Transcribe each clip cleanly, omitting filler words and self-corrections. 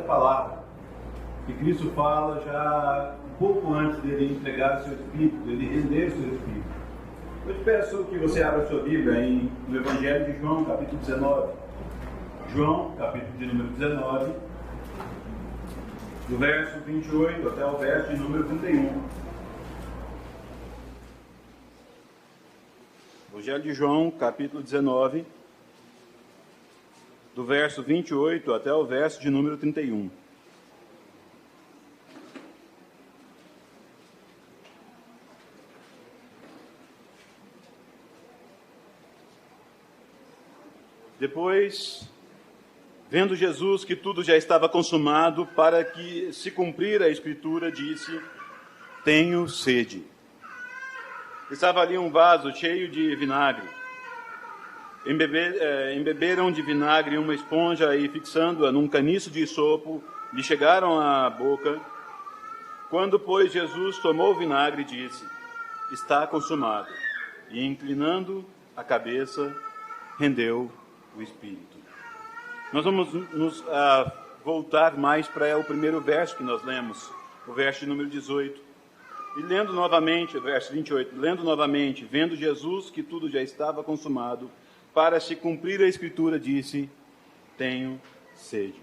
esta palavra que Cristo fala já um pouco antes dele entregar o seu Espírito, dele render o seu Espírito. Eu te peço que você abra a sua Bíblia no Evangelho de João, capítulo 19. João, capítulo de número 19, do verso 28 até o verso de número 31. Evangelho de João, capítulo 19, do verso 28 até o verso de número 31. Depois, vendo Jesus que tudo já estava consumado, para que se cumprir a Escritura, disse: tenho sede. Estava ali um vaso cheio de vinagre. Embeberam de vinagre uma esponja e, fixando-a num caniço de isopo, lhe chegaram à boca. Quando, pois, Jesus tomou o vinagre, disse: está consumado. E, inclinando a cabeça, rendeu o Espírito. Nós vamos nos voltar mais para o primeiro verso que nós lemos, o verso de número 18. E lendo novamente, o verso 28, lendo novamente, vendo Jesus que tudo já estava consumado, para se cumprir a Escritura, disse: tenho sede.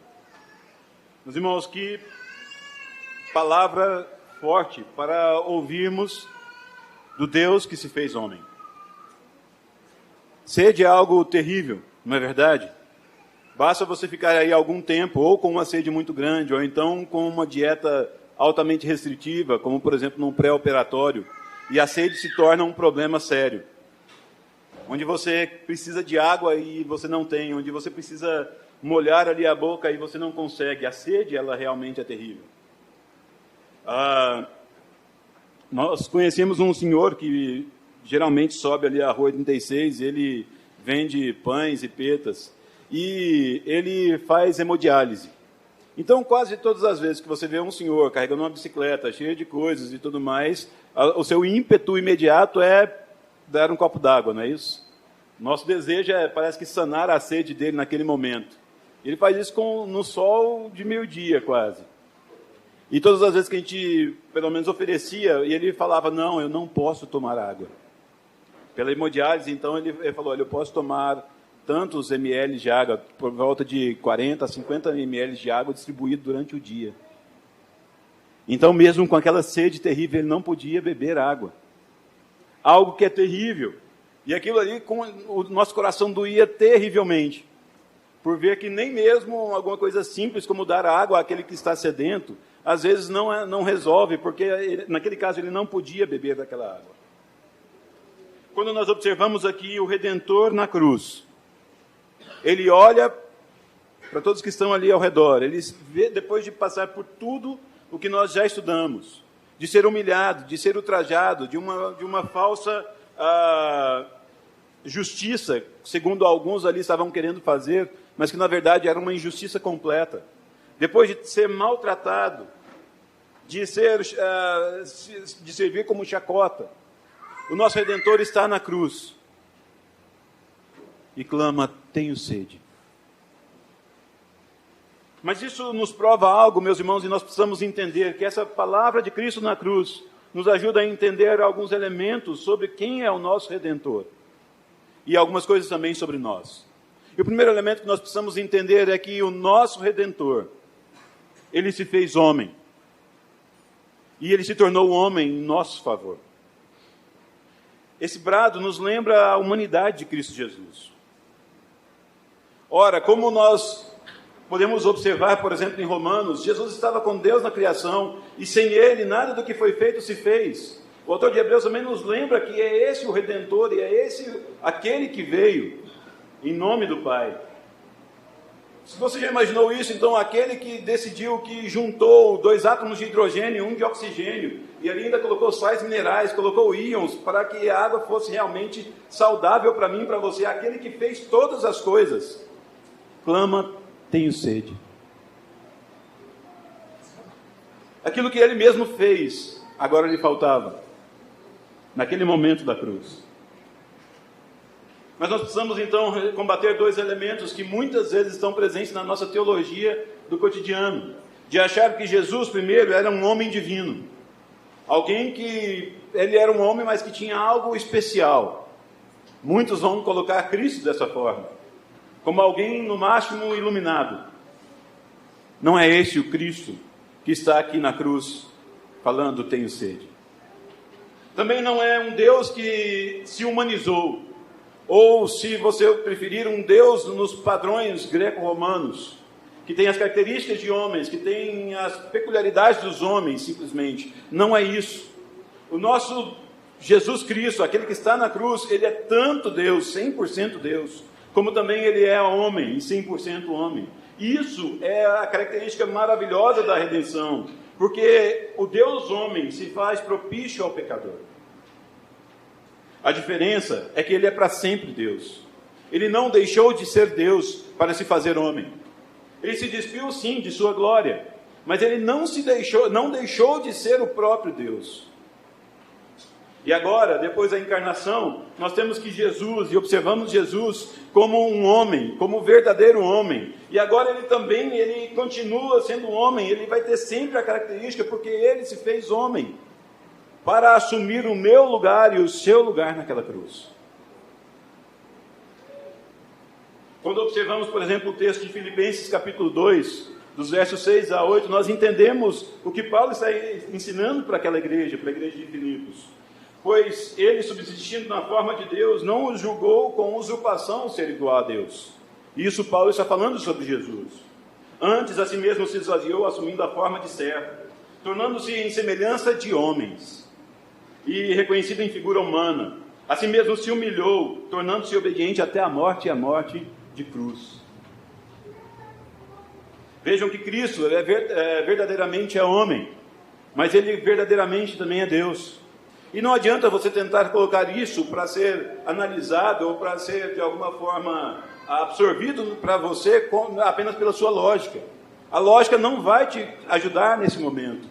Meus irmãos, que palavra forte para ouvirmos do Deus que se fez homem. Sede é algo terrível, não é verdade? Basta você ficar aí algum tempo, ou com uma sede muito grande, ou então com uma dieta altamente restritiva, como por exemplo num pré-operatório, e a sede se torna um problema sério. Onde você precisa de água e você não tem, onde você precisa molhar ali a boca e você não consegue. A sede, ela realmente é terrível. Nós conhecemos um senhor que geralmente sobe ali a Rua 36, ele vende pães e petas, e ele faz hemodiálise. Então, quase todas as vezes que você vê um senhor carregando uma bicicleta cheia de coisas e tudo mais, o seu ímpeto imediato é dar um copo d'água, não é isso? Nosso desejo parece que sanar a sede dele naquele momento. Ele faz isso no sol de meio-dia, quase. E todas as vezes que a gente, pelo menos, oferecia, e ele falava: não, eu não posso tomar água. Pela hemodiálise, então, ele falou: olha, eu posso tomar tantos ml de água, por volta de 40 a 50 ml de água distribuído durante o dia. Então, mesmo com aquela sede terrível, ele não podia beber água. Algo que é terrível. E aquilo ali, o nosso coração doía terrivelmente, por ver que nem mesmo alguma coisa simples como dar água àquele que está sedento, às vezes não resolve, porque naquele caso ele não podia beber daquela água. Quando nós observamos aqui o Redentor na cruz, ele olha para todos que estão ali ao redor, ele vê, depois de passar por tudo o que nós já estudamos, de ser humilhado, de ser ultrajado, de uma falsa justiça, segundo alguns ali estavam querendo fazer, mas que na verdade era uma injustiça completa. Depois de ser maltratado, de servir como chacota, o nosso Redentor está na cruz e clama: tenho sede. Mas isso nos prova algo, meus irmãos, e nós precisamos entender que essa palavra de Cristo na cruz nos ajuda a entender alguns elementos sobre quem é o nosso Redentor e algumas coisas também sobre nós. E o primeiro elemento que nós precisamos entender é que o nosso Redentor, ele se fez homem e ele se tornou homem em nosso favor. Esse brado nos lembra a humanidade de Cristo Jesus. Ora, como nós podemos observar, por exemplo, em Romanos, Jesus estava com Deus na criação e sem Ele nada do que foi feito se fez. O autor de Hebreus também nos lembra que é esse o Redentor e é esse aquele que veio em nome do Pai. Se você já imaginou isso, então aquele que decidiu, que juntou 2 átomos de hidrogênio e 1 de oxigênio, e ali ainda colocou sais minerais, colocou íons, para que a água fosse realmente saudável para mim e para você, aquele que fez todas as coisas, clama: tenho sede. Aquilo que ele mesmo fez, agora lhe faltava, naquele momento da cruz. Mas nós precisamos então combater dois elementos que muitas vezes estão presentes na nossa teologia do cotidiano. De achar que Jesus primeiro era um homem divino. Alguém que ele era um homem, mas que tinha algo especial. Muitos vão colocar Cristo dessa forma, como alguém no máximo iluminado. Não é esse o Cristo que está aqui na cruz falando tenho sede. Também não é um Deus que se humanizou, ou, se você preferir, um Deus nos padrões greco-romanos, que tem as características de homens, que tem as peculiaridades dos homens, simplesmente. Não é isso. O nosso Jesus Cristo, aquele que está na cruz, ele é tanto Deus, 100% Deus, como também ele é homem, 100% homem. Isso é a característica maravilhosa da redenção, porque o Deus homem se faz propício ao pecador. A diferença é que ele é para sempre Deus. Ele não deixou de ser Deus para se fazer homem. Ele se despiu sim de sua glória, mas ele não deixou de ser o próprio Deus. E agora, depois da encarnação, nós temos que Jesus, e observamos Jesus como um homem, como um verdadeiro homem. E agora ele continua sendo um homem, ele vai ter sempre a característica, porque ele se fez homem, para assumir o meu lugar e o seu lugar naquela cruz. Quando observamos, por exemplo, o texto de Filipenses capítulo 2, dos versos 6 a 8, nós entendemos o que Paulo está ensinando para aquela igreja, para a igreja de Filipos. Pois ele, subsistindo na forma de Deus, não os julgou com usurpação ser igual a Deus. Isso Paulo está falando sobre Jesus. Antes, a si mesmo se esvaziou, assumindo a forma de servo, tornando-se em semelhança de homens, e reconhecido em figura humana. A si mesmo se humilhou, tornando-se obediente até a morte, e a morte de cruz. Vejam que Cristo verdadeiramente é homem, mas ele verdadeiramente também é Deus. E não adianta você tentar colocar isso para ser analisado ou para ser de alguma forma absorvido para você apenas pela sua lógica. A lógica não vai te ajudar nesse momento.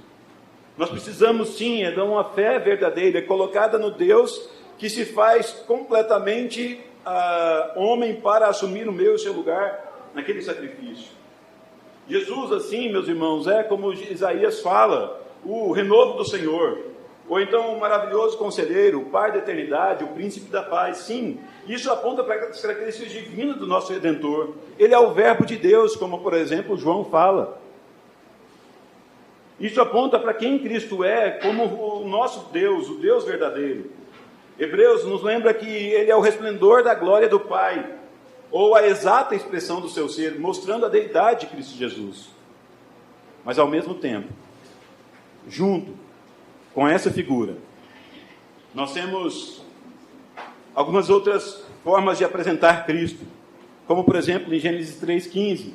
Nós precisamos sim de uma fé verdadeira, colocada no Deus que se faz completamente homem para assumir o meu e o seu lugar naquele sacrifício. Jesus, assim, meus irmãos, é como Isaías fala, o renovo do Senhor, ou então o maravilhoso conselheiro, o Pai da eternidade, o príncipe da paz. Sim, isso aponta para as características divinas do nosso Redentor. Ele é o verbo de Deus, como por exemplo João fala. Isso aponta para quem Cristo é, como o nosso Deus, o Deus verdadeiro. Hebreus nos lembra que ele é o resplendor da glória do Pai, ou a exata expressão do seu ser, mostrando a deidade de Cristo Jesus. Mas ao mesmo tempo, junto com essa figura, nós temos algumas outras formas de apresentar Cristo, como por exemplo em Gênesis 3,15,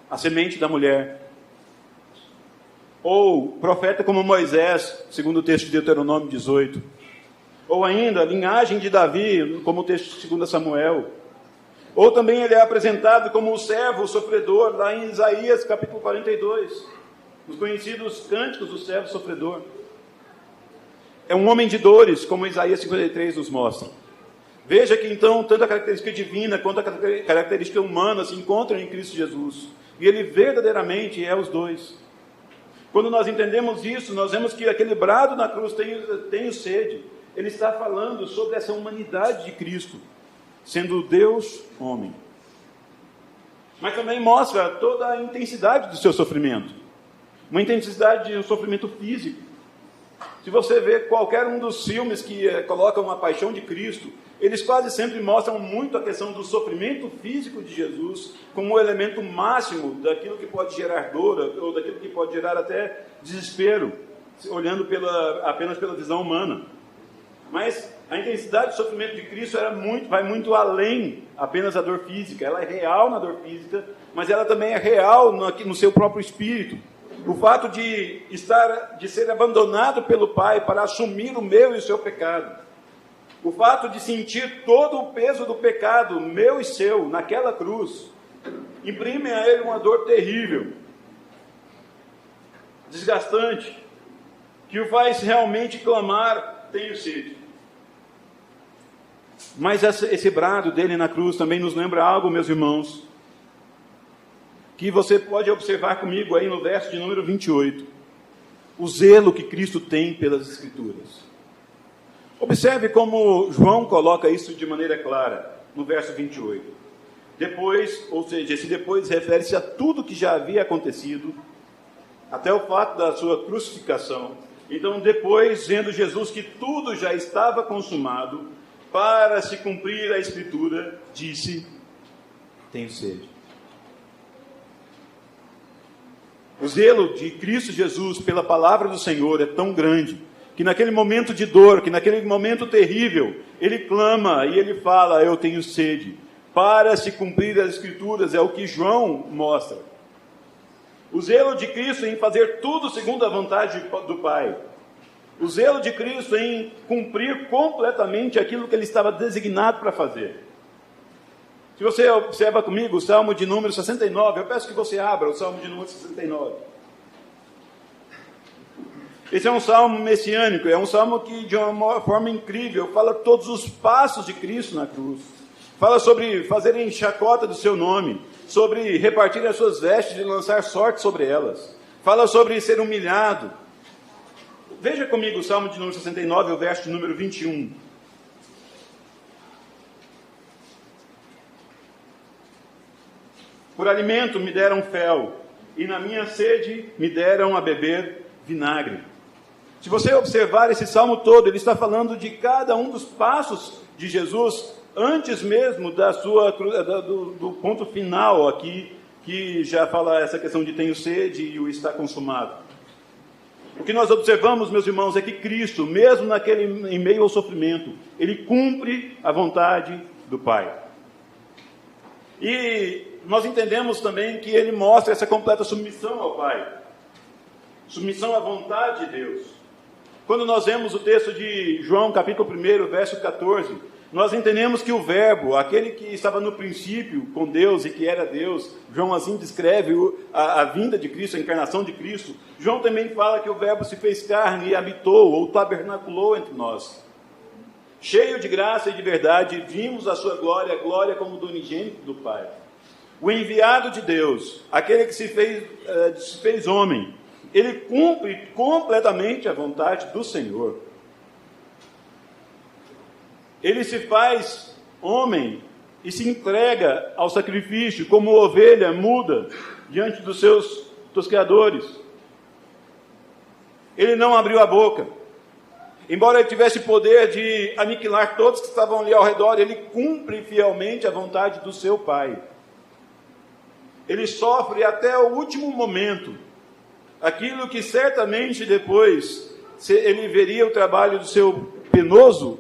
a semente da mulher. Ou profeta como Moisés, segundo o texto de Deuteronômio 18. Ou ainda, a linhagem de Davi, como o texto de 2 Samuel. Ou também ele é apresentado como o servo, o sofredor, lá em Isaías capítulo 42. Os conhecidos cânticos do servo sofredor. É um homem de dores, como Isaías 53 nos mostra. Veja que então, tanto a característica divina quanto a característica humana se encontram em Cristo Jesus. E ele verdadeiramente é os dois. Quando nós entendemos isso, nós vemos que aquele brado na cruz, tenho sede, ele está falando sobre essa humanidade de Cristo, sendo Deus, homem. Mas também mostra toda a intensidade do seu sofrimento, uma intensidade de um sofrimento físico. Se você vê qualquer um dos filmes que colocam a paixão de Cristo, eles quase sempre mostram muito a questão do sofrimento físico de Jesus como um elemento máximo daquilo que pode gerar dor, ou daquilo que pode gerar até desespero, olhando apenas pela visão humana. Mas a intensidade do sofrimento de Cristo vai muito além apenas da dor física. Ela é real na dor física, mas ela também é real no seu próprio espírito. O fato de ser abandonado pelo Pai para assumir o meu e o seu pecado. O fato de sentir todo o peso do pecado, meu e seu, naquela cruz, imprime a ele uma dor terrível, desgastante, que o faz realmente clamar, tenho sede. Mas esse brado dele na cruz também nos lembra algo, meus irmãos, que você pode observar comigo aí no verso de número 28. O zelo que Cristo tem pelas Escrituras. Observe como João coloca isso de maneira clara, no verso 28. Depois, ou seja, esse depois refere-se a tudo que já havia acontecido, até o fato da sua crucificação. Então, depois, vendo Jesus que tudo já estava consumado, para se cumprir a Escritura, disse: tenho sede. O zelo de Cristo Jesus pela palavra do Senhor é tão grande, que naquele momento de dor, que naquele momento terrível, ele clama e ele fala: eu tenho sede. Para se cumprir as Escrituras, é o que João mostra. O zelo de Cristo em fazer tudo segundo a vontade do Pai. O zelo de Cristo em cumprir completamente aquilo que ele estava designado para fazer. Se você observa comigo o Salmo de número 69, eu peço que você abra o Salmo de número 69. Esse é um salmo messiânico, é um salmo que de uma forma incrível fala todos os passos de Cristo na cruz. Fala sobre fazerem chacota do seu nome, sobre repartir as suas vestes e lançar sorte sobre elas. Fala sobre ser humilhado. Veja comigo o Salmo de número 69, o verso de número 21. Por alimento me deram fel, e na minha sede me deram a beber vinagre. Se você observar esse salmo todo, ele está falando de cada um dos passos de Jesus, antes mesmo do ponto final aqui, que já fala essa questão de tenho sede e o está consumado. O que nós observamos, meus irmãos, é que Cristo, mesmo em meio ao sofrimento, ele cumpre a vontade do Pai. E nós entendemos também que ele mostra essa completa submissão ao Pai. Submissão à vontade de Deus. Quando nós vemos o texto de João, capítulo 1, verso 14, nós entendemos que o verbo, aquele que estava no princípio com Deus e que era Deus, João assim descreve a vinda de Cristo, a encarnação de Cristo. João também fala que o verbo se fez carne e habitou, ou tabernaculou entre nós. Cheio de graça e de verdade, vimos a sua glória, a glória como do unigênito do Pai. O enviado de Deus, aquele que se fez homem, ele cumpre completamente a vontade do Senhor. Ele se faz homem e se entrega ao sacrifício como ovelha muda diante dos seus tosqueadores. Ele não abriu a boca. Embora ele tivesse poder de aniquilar todos que estavam ali ao redor, ele cumpre fielmente a vontade do seu Pai. Ele sofre até o último momento aquilo que certamente depois ele veria o trabalho do seu penoso,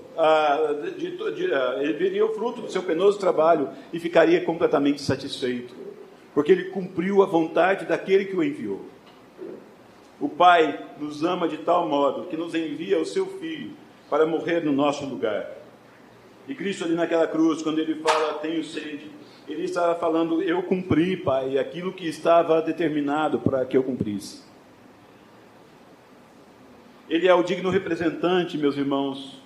ele veria o fruto do seu penoso trabalho e ficaria completamente satisfeito, porque ele cumpriu a vontade daquele que o enviou. O Pai nos ama de tal modo que nos envia o seu Filho para morrer no nosso lugar. E Cristo ali naquela cruz, quando ele fala, tenho sede, ele estava falando, eu cumpri, Pai, aquilo que estava determinado para que eu cumprisse. Ele é o digno representante, meus irmãos,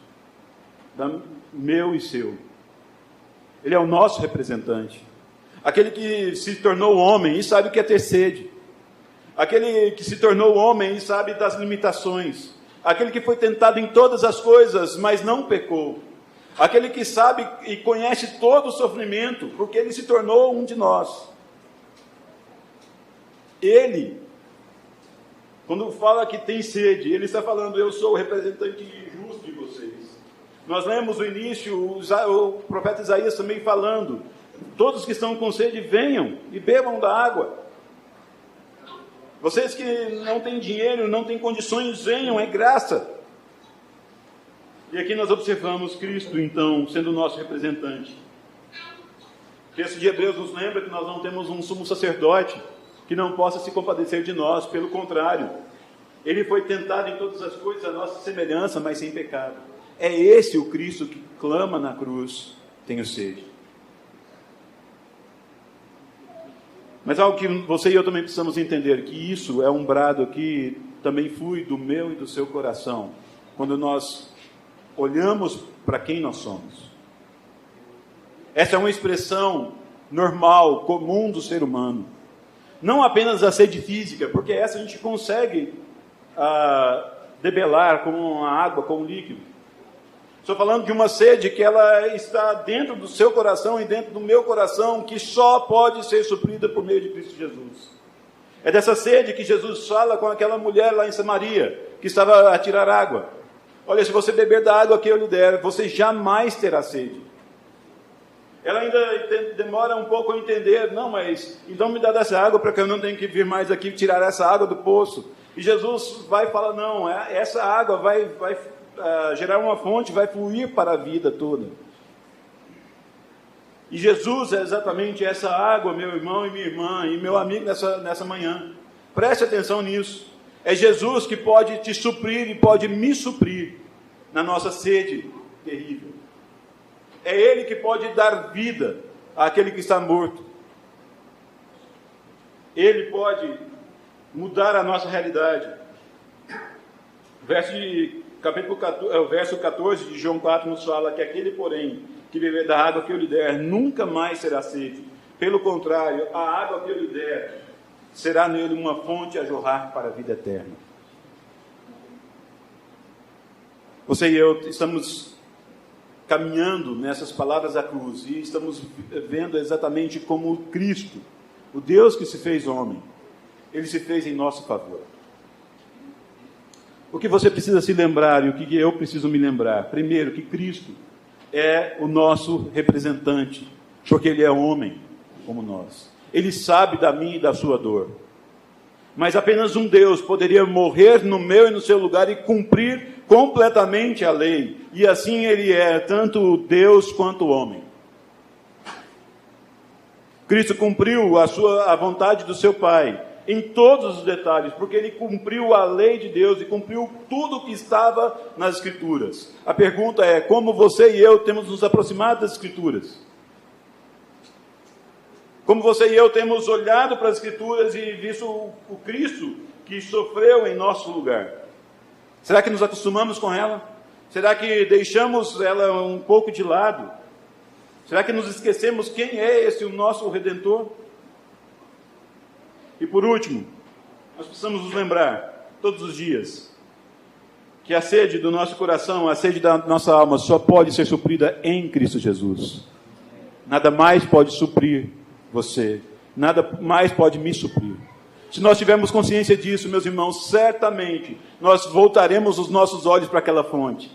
meu e seu. Ele é o nosso representante. Aquele que se tornou homem e sabe o que é ter sede. Aquele que se tornou homem e sabe das limitações. Aquele que foi tentado em todas as coisas, mas não pecou. Aquele que sabe e conhece todo o sofrimento, porque ele se tornou um de nós. Ele, quando fala que tem sede, ele está falando, eu sou o representante justo de vocês. Nós lemos no início o profeta Isaías também falando, todos que estão com sede, venham e bebam da água. Vocês que não têm dinheiro, não têm condições, venham, é graça. E aqui nós observamos Cristo, então, sendo o nosso representante. O texto de Hebreus nos lembra que nós não temos um sumo sacerdote que não possa se compadecer de nós, pelo contrário. Ele foi tentado em todas as coisas, a nossa semelhança, mas sem pecado. É esse o Cristo que clama na cruz, tenho sede. Mas algo que você e eu também precisamos entender, que isso é um brado que também flui do meu e do seu coração, quando nós olhamos para quem nós somos. Essa é uma expressão normal, comum do ser humano. Não apenas a sede física, porque essa a gente consegue debelar com uma água, com um líquido. Estou falando de uma sede que ela está dentro do seu coração e dentro do meu coração, que só pode ser suprida por meio de Cristo Jesus. É dessa sede que Jesus fala com aquela mulher lá em Samaria, que estava a tirar água. Olha, se você beber da água que eu lhe der, você jamais terá sede. Ela ainda demora um pouco a entender, não, mas então me dá dessa água para que eu não tenha que vir mais aqui tirar essa água do poço. E Jesus vai e fala, não, essa água vai gerar uma fonte, vai fluir para a vida toda. E Jesus é exatamente essa água, meu irmão e minha irmã, e meu amigo nessa manhã. Preste atenção nisso. É Jesus que pode te suprir e pode me suprir na nossa sede terrível. É Ele que pode dar vida àquele que está morto. Ele pode mudar a nossa realidade. O verso 14 de João 4 nos fala que aquele, porém, que beber da água que eu lhe der, nunca mais será sede. Pelo contrário, a água que eu lhe der será nele uma fonte a jorrar para a vida eterna. Você e eu estamos caminhando nessas palavras da cruz e estamos vendo exatamente como Cristo, o Deus que se fez homem, Ele se fez em nosso favor. O que você precisa se lembrar e o que eu preciso me lembrar? Primeiro, que Cristo é o nosso representante, porque Ele é homem como nós. Ele sabe da minha e da sua dor. Mas apenas um Deus poderia morrer no meu e no seu lugar e cumprir completamente a lei. E assim Ele é tanto Deus quanto homem. Cristo cumpriu a vontade do seu Pai em todos os detalhes, porque Ele cumpriu a lei de Deus e cumpriu tudo o que estava nas Escrituras. A pergunta é, como você e eu temos nos aproximado das Escrituras? Como você e eu temos olhado para as Escrituras e visto o Cristo que sofreu em nosso lugar? Será que nos acostumamos com ela? Será que deixamos ela um pouco de lado? Será que nos esquecemos quem é esse o nosso Redentor? E por último, nós precisamos nos lembrar, todos os dias, que a sede do nosso coração, a sede da nossa alma, só pode ser suprida em Cristo Jesus. Nada mais pode suprir você, nada mais pode me suprir. Se nós tivermos consciência disso, meus irmãos, certamente nós voltaremos os nossos olhos para aquela fonte.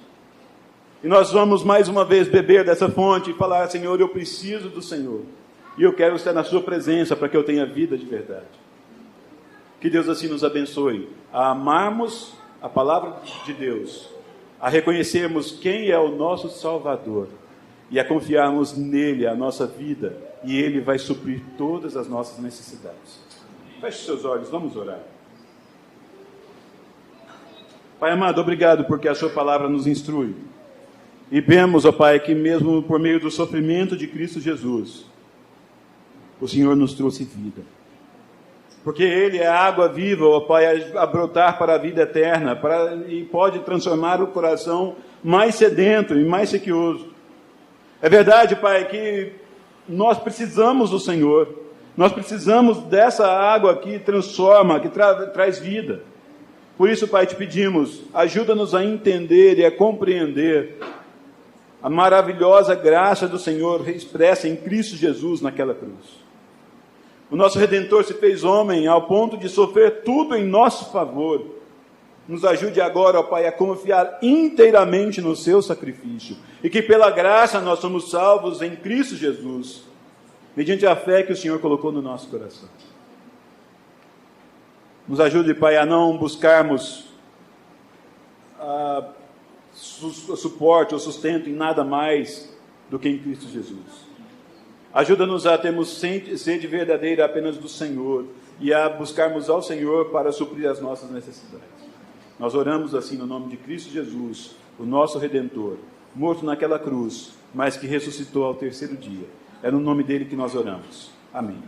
E nós vamos mais uma vez beber dessa fonte e falar, Senhor, eu preciso do Senhor. E eu quero estar na sua presença para que eu tenha vida de verdade. Que Deus assim nos abençoe a amarmos a palavra de Deus, a reconhecermos quem é o nosso Salvador e a confiarmos nele a nossa vida, e Ele vai suprir todas as nossas necessidades. Feche seus olhos, vamos orar. Pai amado, obrigado porque a sua palavra nos instrui. E vemos, ó Pai, que mesmo por meio do sofrimento de Cristo Jesus, o Senhor nos trouxe vida. Porque Ele é a água viva, ó Pai, a brotar para a vida eterna, e pode transformar o coração mais sedento e mais sequioso. É verdade, Pai, que nós precisamos do Senhor. Nós precisamos dessa água que transforma, que traz vida. Por isso, Pai, te pedimos, ajuda-nos a entender e a compreender a maravilhosa graça do Senhor expressa em Cristo Jesus naquela cruz. O nosso Redentor se fez homem ao ponto de sofrer tudo em nosso favor. Nos ajude agora, ó Pai, a confiar inteiramente no seu sacrifício. E que pela graça nós somos salvos em Cristo Jesus, mediante a fé que o Senhor colocou no nosso coração. Nos ajude, Pai, a não buscarmos suporte ou sustento em nada mais do que em Cristo Jesus. Ajuda-nos a termos sede verdadeira apenas do Senhor e a buscarmos ao Senhor para suprir as nossas necessidades. Nós oramos assim no nome de Cristo Jesus, o nosso Redentor, morto naquela cruz, mas que ressuscitou ao terceiro dia. É no nome dele que nós oramos. Amém.